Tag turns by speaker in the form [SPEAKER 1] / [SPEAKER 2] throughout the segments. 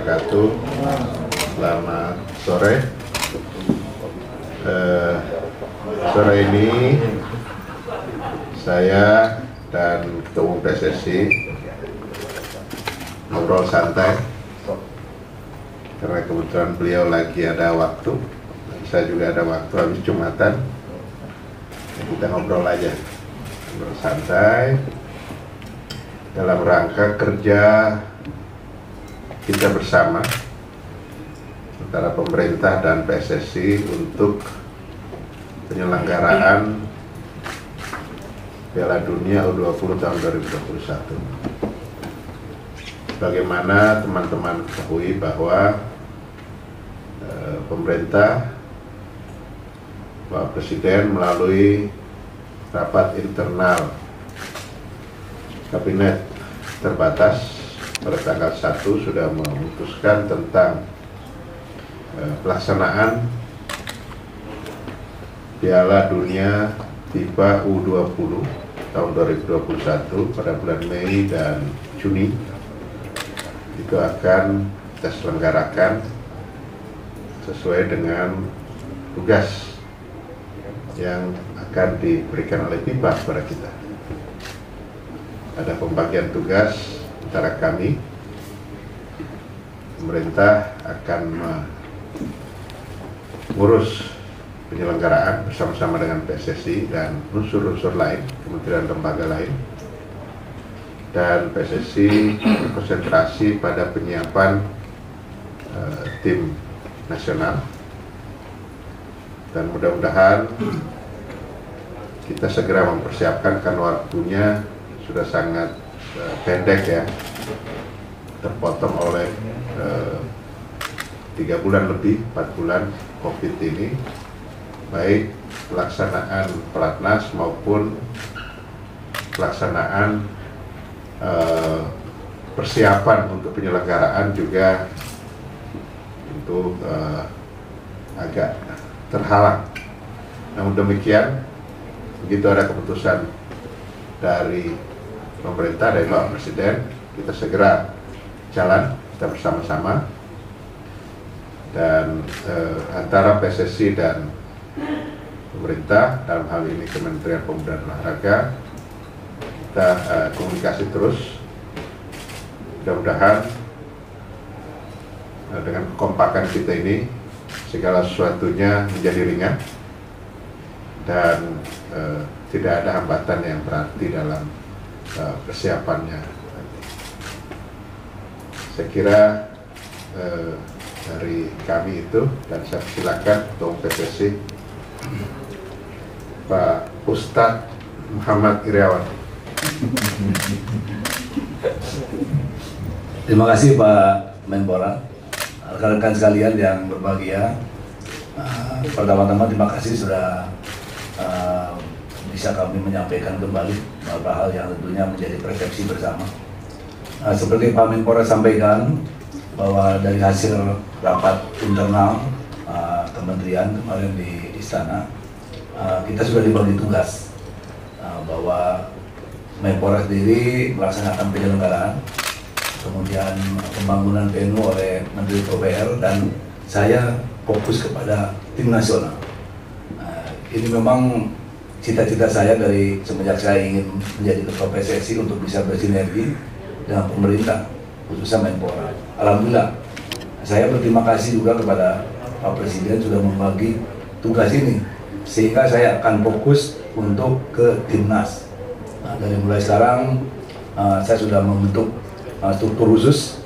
[SPEAKER 1] wabarakatuh. Selamat sore. Sore ini saya dan Ketua Umum PSSI ngobrol santai karena kebetulan beliau lagi ada waktu, saya juga ada waktu habis Jumatan. Kita ngobrol aja, ngobrol santai dalam rangka kerja kita bersama antara pemerintah dan PSSI untuk penyelenggaraan Piala Dunia U20 tahun 2021. Bagaimana teman-teman ketahui bahwa pemerintah, Pak Presiden melalui rapat internal Kabinet terbatas pada tanggal 1 sudah memutuskan tentang pelaksanaan Piala Dunia FIBA U20 tahun 2021 pada bulan Mei dan Juni. Itu akan kita selenggarakan sesuai dengan tugas yang akan diberikan oleh FIBA kepada kita. Ada pembagian tugas antara kami. Pemerintah akan mengurus penyelenggaraan bersama-sama dengan PSSI dan unsur-unsur lain, kementerian lembaga lain. Dan PSSI berkonsentrasi pada penyiapan tim nasional. Dan mudah-mudahan kita segera mempersiapkan, karena waktunya sudah sangat pendek ya, terpotong oleh 3 bulan lebih, 4 bulan COVID ini, baik pelaksanaan pelatnas maupun pelaksanaan persiapan untuk penyelenggaraan juga untuk agak terhalang. Namun demikian, begitu ada keputusan dari pemerintah, dari Pak Presiden, kita segera jalan, kita bersama-sama. Dan antara PSSI dan pemerintah, dalam hal ini Kementerian Pemuda dan Olahraga, kita komunikasi terus. Mudah-mudahan dengan kekompakan kita ini segala sesuatunya menjadi ringan dan tidak ada hambatan yang berarti dalam persiapannya. Saya kira dari kami itu, dan saya silakan Ketua PSSI Pak Ustadz Muhammad Iriawan.
[SPEAKER 2] Terima kasih Pak Menpora, rekan-rekan sekalian yang berbahagia. Pertama-tama terima kasih sudah bisa kami menyampaikan kembali beberapa hal yang tentunya menjadi persepsi bersama. Seperti Pak Menpora sampaikan, bahwa dari hasil rapat internal kementerian kemarin di Istana, kita sudah dibagi tugas bahwa Menpora sendiri melaksanakan penyelenggaraan, kemudian pembangunan venue oleh Menteri PUPR, dan saya fokus kepada tim nasional. Ini memang cita-cita saya dari semenjak saya ingin menjadi Ketua PSSI untuk bisa bersinergi dengan pemerintah, khususnya Menpora. Alhamdulillah, saya berterima kasih juga kepada Pak Presiden sudah membagi tugas ini, sehingga saya akan fokus untuk ke timnas. Dari mulai sekarang saya sudah membentuk struktur khusus,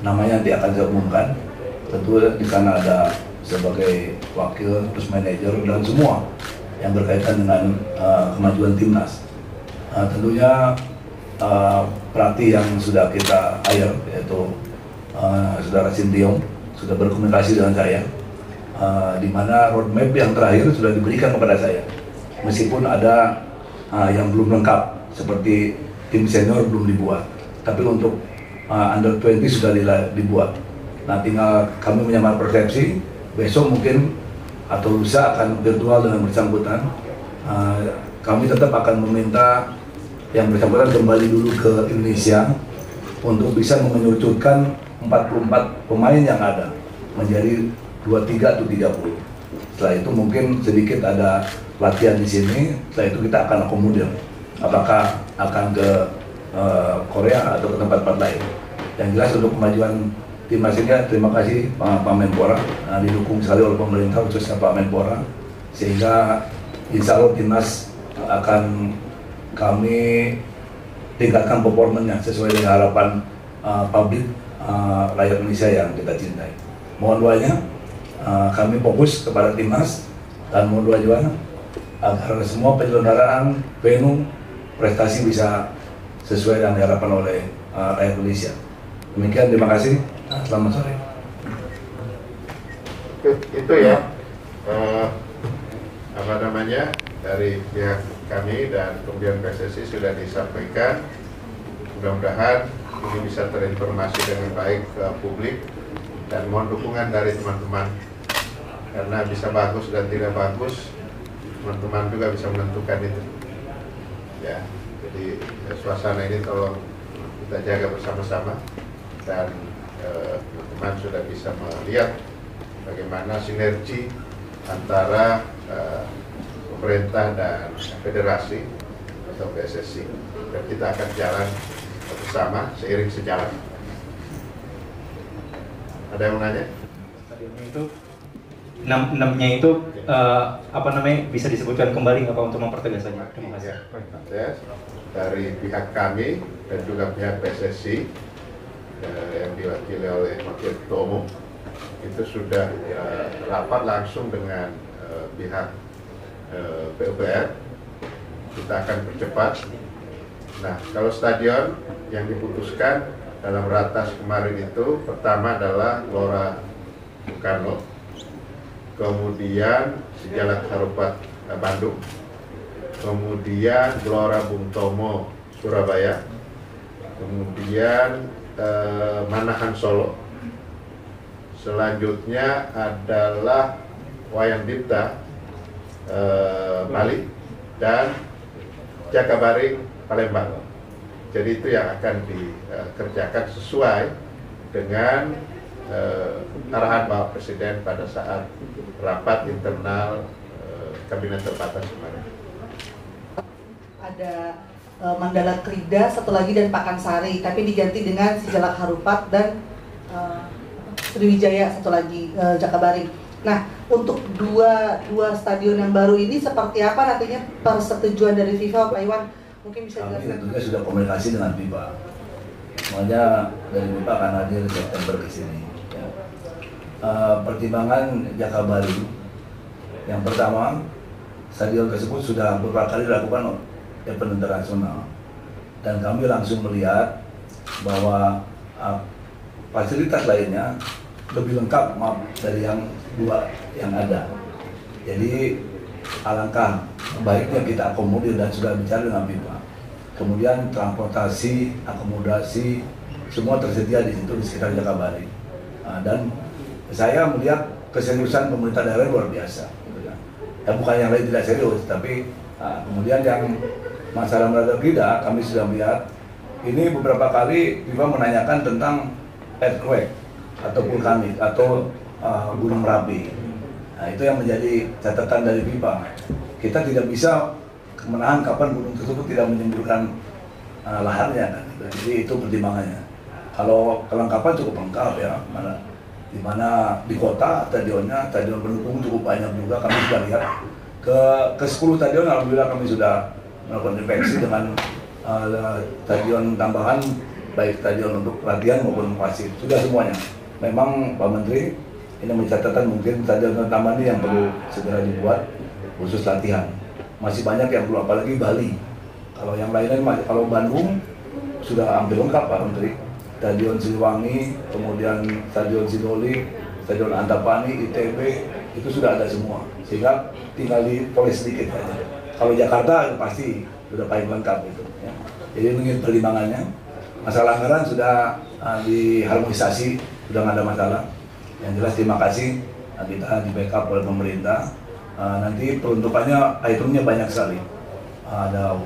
[SPEAKER 2] namanya nanti akan saya umumkan. Tentu di sana ada sebagai wakil, terus manajer, dan semua yang berkaitan dengan kemajuan timnas. Tentunya pelatih yang sudah kita hire, yaitu Saudara Sintiong, sudah berkomunikasi dengan saya, di mana roadmap yang terakhir sudah diberikan kepada saya. Meskipun ada yang belum lengkap, seperti tim senior belum dibuat, tapi untuk under 20 sudah dibuat. Nah, tinggal kami menyamar persepsi, besok mungkin atau lusa akan virtual dengan bersangkutan. Kami tetap akan meminta yang bersangkutan kembali dulu ke Indonesia untuk bisa mengerucutkan 44 pemain yang ada menjadi 23 atau 30. Setelah itu mungkin sedikit ada latihan di sini, setelah itu kita akan akomodir apakah akan ke Korea atau ke tempat-tempat lain. Yang jelas untuk kemajuan timnas ini, terima kasih Pak Menpora, didukung sekali oleh pemerintah khususnya Pak Menpora, sehingga insya Allah timnas akan kami tingkatkan performanya sesuai dengan harapan publik rakyat Indonesia yang kita cintai. Mohon doanya, kami fokus kepada timnas dan mohon doa juga agar semua penyelenggaraan venue prestasi bisa sesuai dengan harapan oleh rakyat Indonesia. Demikian, terima kasih. Selamat sore.
[SPEAKER 1] Itu ya apa namanya dari pihak kami dan kemudian PSSI sudah disampaikan. Mudah-mudahan ini bisa terinformasi dengan baik ke publik dan mohon dukungan dari teman-teman karena bisa bagus dan tidak bagus teman-teman juga bisa menentukan itu ya. Jadi suasana ini tolong kita jaga bersama-sama dan teman-teman sudah bisa melihat bagaimana sinergi antara pemerintah dan federasi atau PSSI, dan kita akan jalan bersama seiring sejalan. Ada yang mau nanya?
[SPEAKER 3] Stadionnya itu enamnya itu apa namanya bisa disebutkan kembali nggak Pak untuk mempertegas saja? Terima kasih.
[SPEAKER 1] Ya, dari pihak kami dan juga pihak PSSI yang diwakili oleh Wakil Ketua Umum itu sudah rapat langsung dengan pihak PUPR. Kita akan percepat. Nah, kalau stadion yang diputuskan dalam ratas kemarin itu pertama adalah Gelora Bung Karno, kemudian Sijalak Harupat Bandung, kemudian Gelora Bung Tomo Surabaya, kemudian Manahan Solo, selanjutnya adalah Wayan Dipta Bali, dan Jakabaring Palembang. Jadi itu yang akan dikerjakan sesuai dengan arahan Bapak Presiden pada saat rapat internal kabinet terbatas kemarin.
[SPEAKER 4] Ada Mandala Krida, satu lagi dan Pakansari, tapi diganti dengan Sijalak Harupat dan Sriwijaya, satu lagi Jakabaring. Nah, untuk dua stadion yang baru ini seperti apa nantinya persetujuan dari FIFA, Pak Iwan? Mungkin bisa
[SPEAKER 2] kami
[SPEAKER 4] jelaskan.
[SPEAKER 2] tentunya sudah komunikasi dengan FIFA. Makanya dari FIFA akan hadir September ke sini. Ya. Pertimbangan Jakabaring, yang pertama, stadion tersebut sudah beberapa kali dilakukan event internasional, dan kami langsung melihat bahwa fasilitas lainnya lebih lengkap dari yang dua yang ada. Jadi alangkah baiknya kita akomodir dan sudah bicara dengan FIFA. Kemudian transportasi, akomodasi, semua tersedia di situ di sekitar Jakabaring. Dan saya melihat keseriusan pemerintah daerah luar biasa. Ya, bukan yang lain tidak serius, tapi kemudian yang masalah Mandala Krida kami sudah melihat ini beberapa kali FIFA menanyakan tentang earthquake atau vulkanik atau gunung Merapi. Nah, itu yang menjadi catatan dari FIFA. Kita tidak bisa menahan kapan gunung tersebut tidak menimbulkan laharnya, kan? Jadi itu pertimbangannya. Kalau kelengkapan cukup lengkap ya, di mana di kota stadion pendukung cukup banyak juga. Kami sudah lihat ke 10 stadion, alhamdulillah kami sudah melakukan inspeksi dengan stadion tambahan, baik stadion untuk latihan maupun wasit, sudah semuanya. Memang Pak Menteri ini mencatatkan mungkin stadion tambahan ini yang perlu segera dibuat khusus latihan. Masih banyak yang perlu, apalagi Bali. Kalau yang lainnya, kalau Bandung sudah hampir lengkap Pak Menteri. Stadion Siliwangi, kemudian Stadion Sidoli, Stadion Antapani, ITB, itu sudah ada semua. Sehingga tinggal dipoles sedikit saja. Kalau Jakarta pasti sudah paling lengkap itu. Ya. Jadi mungkin pertimbangannya. Masalah anggaran sudah diharmonisasi, sudah nggak ada masalah. Yang jelas terima kasih, kita di backup oleh pemerintah. Nanti peruntukannya itemnya banyak sekali. Ada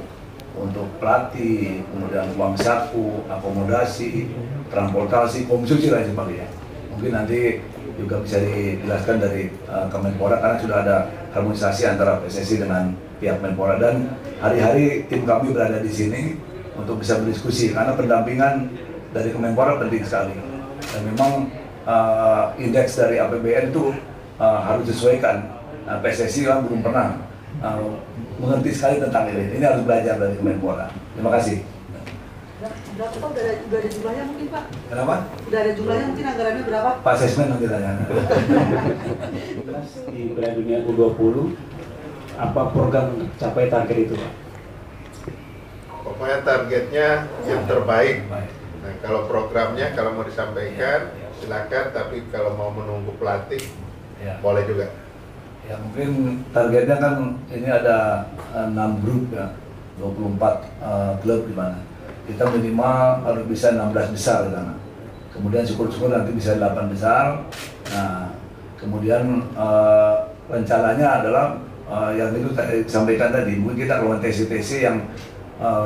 [SPEAKER 2] untuk pelatih, kemudian uang saku, akomodasi, transportasi, konsumsi dan sebagainya. Mungkin nanti juga bisa dijelaskan dari Kemenpora karena sudah ada harmonisasi antara PSSI dengan pihak Menpora, dan hari-hari tim kami berada di sini untuk bisa berdiskusi karena pendampingan dari Kemenpora penting sekali. Dan memang indeks dari APBN itu harus disesuaikan. PSSI kan belum pernah mengerti sekali tentang ini. Ini harus belajar dari Kemenpora. Terima kasih.
[SPEAKER 4] Berapa Pak? Udah ada jumlahnya mungkin Pak?
[SPEAKER 2] Kenapa?
[SPEAKER 4] Udah ada jumlahnya mungkin, anggarannya berapa?
[SPEAKER 2] Pak Sesmen nanti tanya.
[SPEAKER 5] Di Piala Dunia U20, apa program untuk capai target itu Pak?
[SPEAKER 1] Pokoknya targetnya yang terbaik.
[SPEAKER 2] Baik.
[SPEAKER 1] Nah, kalau programnya kalau mau disampaikan silakan, tapi kalau mau menunggu pelatih
[SPEAKER 2] Ya.
[SPEAKER 1] boleh juga.
[SPEAKER 2] Ya mungkin targetnya kan ini ada 6 grup ya, 24 klub di mana. Kita minimal harus bisa 16 besar di sana. Kemudian syukur-syukur nanti bisa 8 besar. Nah, kemudian rencananya adalah yang itu disampaikan tadi, mungkin kita lawan TC-TC yang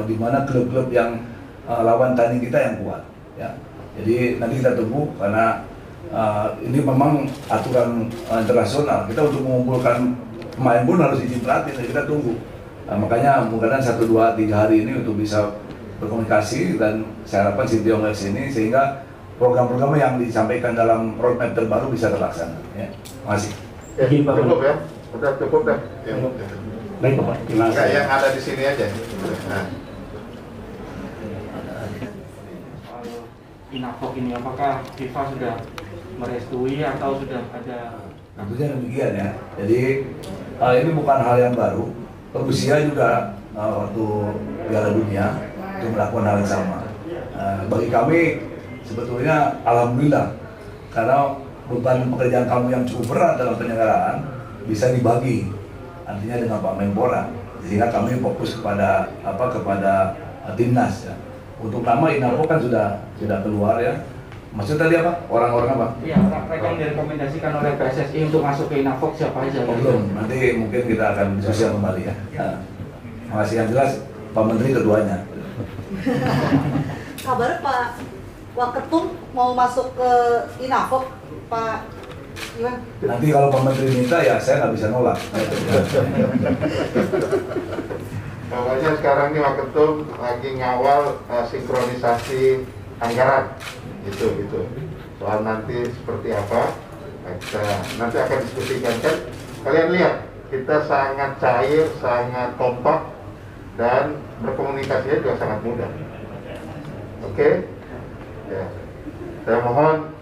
[SPEAKER 2] di mana klub-klub yang lawan tanding kita yang kuat. Ya. Jadi nanti kita tunggu karena ini memang aturan internasional. Kita untuk mengumpulkan pemain pun harus izin pelatih. Jadi kita tunggu. Nah, makanya mungkin 1, 2, 3 hari ini untuk bisa berkomunikasi, dan saya harapkan Sintayong ke sini sehingga program-program yang disampaikan dalam roadmap terbaru bisa terlaksana. Ya. Terima kasih.
[SPEAKER 1] Ya,
[SPEAKER 5] Izin, Pak.
[SPEAKER 1] cukup ya, udah cukup dah.
[SPEAKER 5] Baik Pak, terima
[SPEAKER 1] Enggak,
[SPEAKER 5] kasih.
[SPEAKER 1] yang ada di sini aja. Nah.
[SPEAKER 6] Inafok ini apakah FIFA sudah merestui atau sudah ada?
[SPEAKER 2] Tentunya demikian ya. Jadi ini bukan hal yang baru. Rusia juga waktu Piala Dunia itu melakukan hal yang sama. Bagi kami sebetulnya alhamdulillah karena beban pekerjaan kamu yang cukup berat dalam penyelenggaraan bisa dibagi, artinya dengan Pak Menpora, sehingga kami fokus kepada kepada timnas ya. Untuk nama Inafok kan sudah keluar ya. Maksud tadi apa? Orang-orang apa?
[SPEAKER 6] Iya, mereka yang direkomendasikan oleh PSSI untuk masuk ke Inafok siapa aja?
[SPEAKER 2] Belum, nanti mungkin kita akan diskusi kembali ya. Terima kasih. Yang jelas Pak Menteri keduanya.
[SPEAKER 4] Kabar Pak Waketum mau masuk ke Inafok, Pak Iwan?
[SPEAKER 2] Nanti kalau Pak Menteri minta ya saya nggak bisa nolak.
[SPEAKER 1] Pokoknya sekarang ini Waketum lagi ngawal sinkronisasi anggaran. Itu soal nanti seperti apa kita nanti akan diskusikan. Kan kalian lihat kita sangat cair, sangat kompak, dan berkomunikasinya juga sangat mudah. Oke? Ya. Saya mohon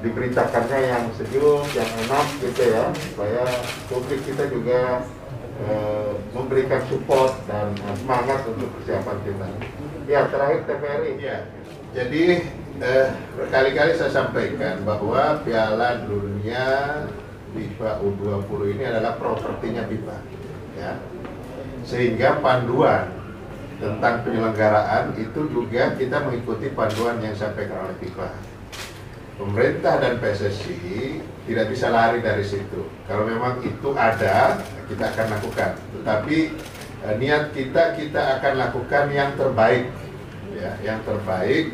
[SPEAKER 1] diberitakannya yang sejuk, yang enak gitu ya, supaya publik kita juga memberikan support dan semangat untuk persiapan kita. Ya, terakhir TVRI. Ya. Jadi berkali-kali saya sampaikan bahwa Piala Dunia FIFA U20 ini adalah propertinya FIFA, ya. Sehingga panduan tentang penyelenggaraan itu juga kita mengikuti panduan yang disampaikan oleh FIFA. Pemerintah dan PSSI tidak bisa lari dari situ. Kalau memang itu ada, kita akan lakukan. Tetapi niat kita akan lakukan yang terbaik, ya, yang terbaik.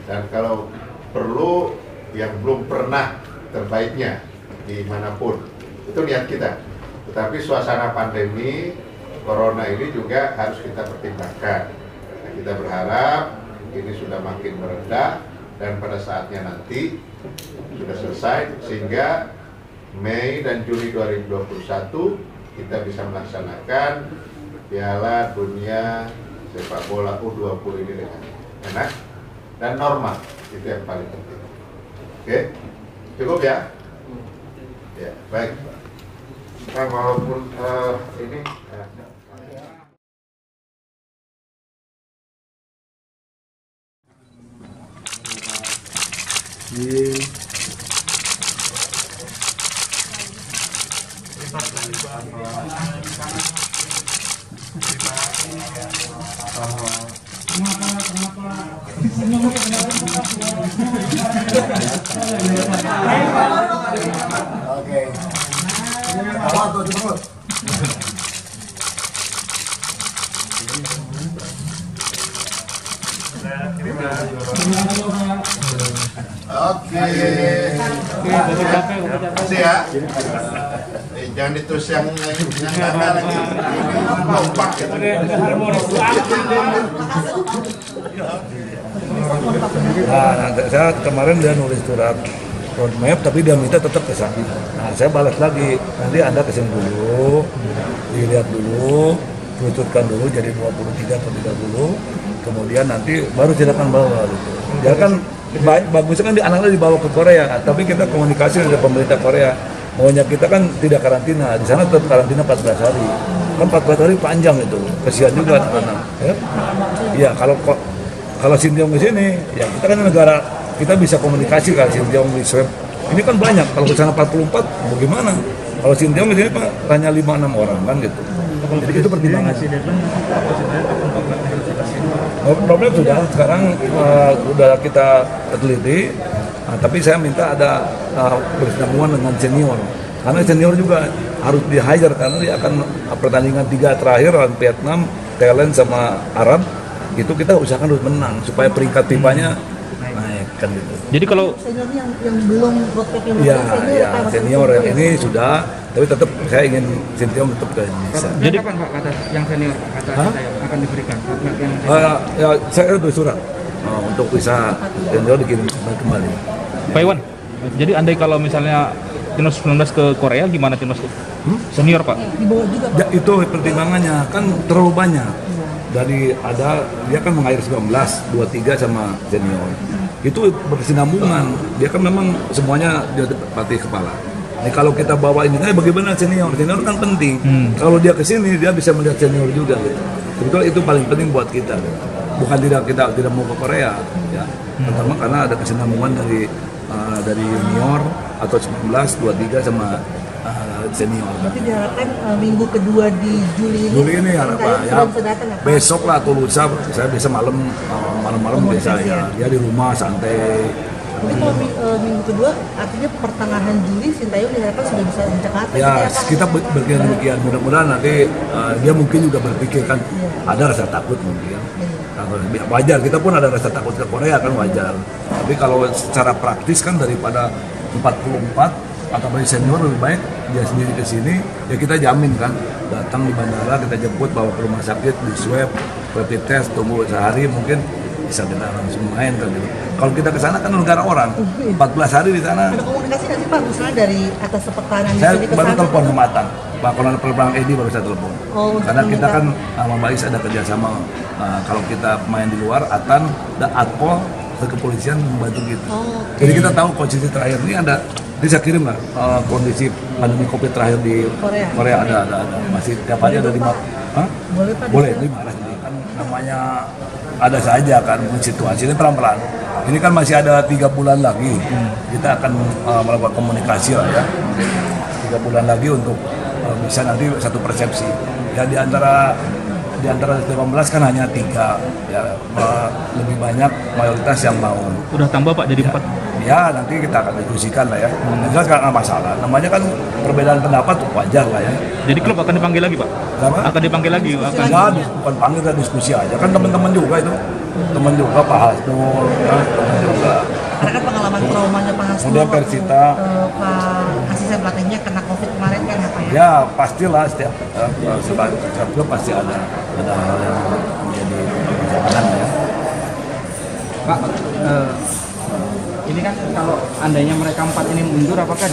[SPEAKER 1] Dan kalau perlu yang belum pernah terbaiknya dimanapun, itu niat kita. Tetapi suasana pandemi Corona ini juga harus kita pertimbangkan. Nah, kita berharap ini sudah makin meredah dan pada saatnya nanti sudah selesai sehingga Mei dan Juni 2021 kita bisa melaksanakan Piala Dunia Sepak Bola U20 ini dengan enak dan normal. Itu yang paling penting. Oke, cukup ya? Ya, baik. Nah, walaupun ini
[SPEAKER 2] Oke. Apa tuh jemput?
[SPEAKER 1] Oke. Kasih ya. Jangan diterus yang gagal lagi. Kompak gitu.
[SPEAKER 2] Nah, saya kemarin dia nulis surat roadmap, tapi dia minta tetap ke sana. Nah, saya balas lagi, nanti Anda kesini dulu, dilihat dulu, kerucutkan dulu jadi 23 atau 30, kemudian nanti baru silakan bawa gitu. Ya kan bagusnya kan anak-anak dibawa ke Korea, tapi kita komunikasi dengan pemerintah Korea. Maunya kita kan tidak karantina, di sana tetap karantina 14 hari. Kan 14 hari panjang itu, kasihan juga anak-anak. Ya, kalau Sintayong di sini, ya kita kan negara, kita bisa komunikasi kan Sintayong di swab. Ini kan banyak, kalau ke sana 44, bagaimana? Kalau Sintayong di sini Pak, hanya 5-6 orang kan gitu. Jadi itu pertimbangan. Problem sudah, sekarang sudah kita teliti, tapi saya minta ada berkesinambungan dengan senior. Karena senior juga harus di-hire karena dia akan pertandingan 3 terakhir lawan Vietnam, Thailand sama Arab. Itu kita usahakan harus menang supaya peringkat FIFA-nya naik kan gitu.
[SPEAKER 3] Jadi kalau
[SPEAKER 4] senior yang belum roadmap yang
[SPEAKER 2] senior yang ini sudah, tapi tetap saya ingin Sintayong tetap ke Indonesia.
[SPEAKER 6] Jadi kapan Pak kata yang senior kata Sintayong akan diberikan roadmap yang
[SPEAKER 2] ya saya tulis surat untuk bisa senior dikirim kembali.
[SPEAKER 3] Pak Iwan, jadi andai kalau misalnya timnas 19 ke Korea, gimana timnas senior Pak?
[SPEAKER 4] dibawa juga Pak.
[SPEAKER 2] Ya, itu pertimbangannya kan terlalu banyak. Dari dia kan mengakhir 19, 23 sama senior. Itu berkesinambungan. Dia kan memang semuanya dia pelatih kepala. Nih kalau kita bawa ini, bagaimana senior? Senior kan penting. Kalau dia ke sini dia bisa melihat senior juga. Gitu. Sebetulnya itu paling penting buat kita. Gitu. Bukan kita tidak mau ke Korea, ya. Pertama karena ada kesinambungan dari junior atau 19, 23 sama senior.
[SPEAKER 4] Nanti diharapkan minggu kedua di Juli
[SPEAKER 2] ini harapan ya, besok lah atau lusa saya bisa malam-malam biasa ya. Dia di rumah santai.
[SPEAKER 4] Tapi kalau minggu kedua artinya pertengahan Juli Sintayong diharapkan sudah bisa di Jakarta.
[SPEAKER 2] Ya kita berkira demikian. Mudah-mudahan nanti dia mungkin juga berpikir kan ada rasa takut mungkin. Wajar, kita pun ada rasa takut ke Korea kan wajar. Tapi kalau secara praktis kan daripada 44 atau bagi senior lebih baik dia sendiri ke sini, ya kita jamin kan datang di bandara, kita jemput bawa ke rumah sakit, di swab, rapid test, tunggu sehari mungkin bisa kita langsung main kan. Kalau kita ke sana kan negara orang, 14 hari di sana.
[SPEAKER 4] Ada komunikasi nggak sih Pak, misalnya dari atas pertahanan di
[SPEAKER 2] Saya
[SPEAKER 4] sini ke
[SPEAKER 2] baru
[SPEAKER 4] sana?
[SPEAKER 2] telepon ke Matan, Pak Kolonel Penerbang Edi baru saya telepon. Karena kita kan sama Bais ada kerjasama, kalau kita main di luar, Atan dan Atpol ke kepolisian membantu gitu. Jadi kita tahu kondisi terakhir ini ada. Jadi saya kirim lah kondisi pandemi COVID terakhir di Korea ada masih tiap hari ada 5. Boleh 5 lah. Kan namanya ada saja kan situasi ini pelan-pelan. Ini kan masih ada 3 bulan lagi. Kita akan melakukan komunikasi lah ya. 3 bulan lagi untuk bisa nanti satu persepsi. Ya di antara 18 kan hanya 3 ya, lebih banyak mayoritas yang mau.
[SPEAKER 3] Udah tambah Pak jadi 4.
[SPEAKER 2] Ya nanti kita akan diskusikan lah ya. Jelas kan masalah. Namanya kan perbedaan pendapat wajar lah ya.
[SPEAKER 3] Jadi klub akan dipanggil lagi Pak?
[SPEAKER 2] Apa?
[SPEAKER 3] Akan dipanggil lagi?
[SPEAKER 2] Ya, bukan panggil dan diskusi aja. Kan teman-teman juga itu. Teman juga Pak Hasnul, ya, teman juga.
[SPEAKER 4] Karena kan pengalaman traumanya Pak Hasnul.
[SPEAKER 2] Kemudian Persita.
[SPEAKER 4] Pak asisten pelatihnya kena COVID kemarin kan ya Pak ya?
[SPEAKER 2] Ya pastilah setiap klub pasti ada hal yang menjadi perjalanan ya.
[SPEAKER 6] Pak, ini kan kalau andainya mereka 4 ini mundur, apakah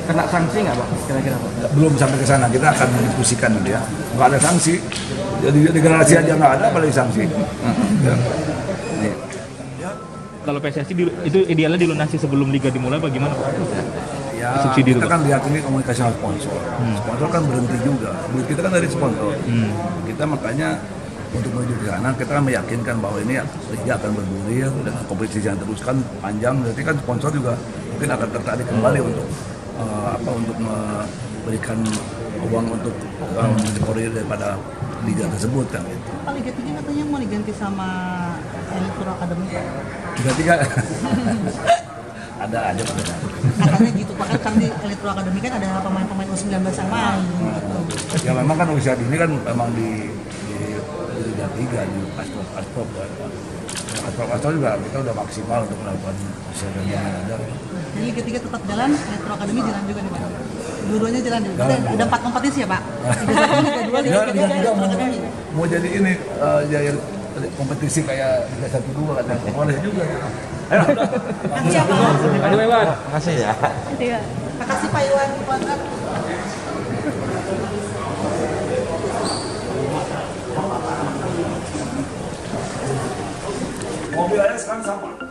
[SPEAKER 6] kena sanksi nggak Pak? Kira-kira Pak?
[SPEAKER 2] Belum sampai ke sana, kita akan mendiskusikan nanti ya. Nggak ada sanksi, jadi degradasi aja nggak ada, apalagi sanksi. Ya.
[SPEAKER 3] Kalau PSSI itu idealnya dilunasi sebelum liga dimulai, bagaimana Pak?
[SPEAKER 2] Ya,
[SPEAKER 3] Subsidi
[SPEAKER 2] kita
[SPEAKER 3] dulu,
[SPEAKER 2] kan lihat ini komunikasi sama sponsor. Sponsor kan berhenti juga. Duit kita kan dari sponsor. Kita makanya untuk menuju ke sana kita kan meyakinkan bahwa ini liga akan bergulir dengan kompetisi yang terus kan panjang. Berarti kan sponsor juga mungkin akan tertarik kembali untuk untuk memberikan uang untuk mensupport daripada liga tersebut kan.
[SPEAKER 4] Pak Liga 3 katanya mau diganti sama Electoral Academy.
[SPEAKER 2] Liga 3 ada aja sebenarnya.
[SPEAKER 4] Katanya gitu Pak, kan di Electoral Academy kan ada pemain-pemain U19 yang main gitu.
[SPEAKER 2] Ya memang kan usia dini kan memang di Liga 3 liga di Asprop juga kita udah maksimal untuk melakukan persiapan manajer.
[SPEAKER 7] Jadi ketiga tetap jalan, Metro Academy jalan juga nih Pak. Dua-duanya jalan juga. Ada 4 kompetisi ya Pak? Liga 1, Liga 2, Liga 3, Metro Academy.
[SPEAKER 2] Mau jadi ini yang kompetisi kayak Liga 1-2 katanya. Boleh juga. Ayo.
[SPEAKER 7] Makasih ya Pak.
[SPEAKER 6] Aduh Iwan, makasih ya.
[SPEAKER 7] Makasih Pak Iwan.
[SPEAKER 2] Mobil aja sekarang sama.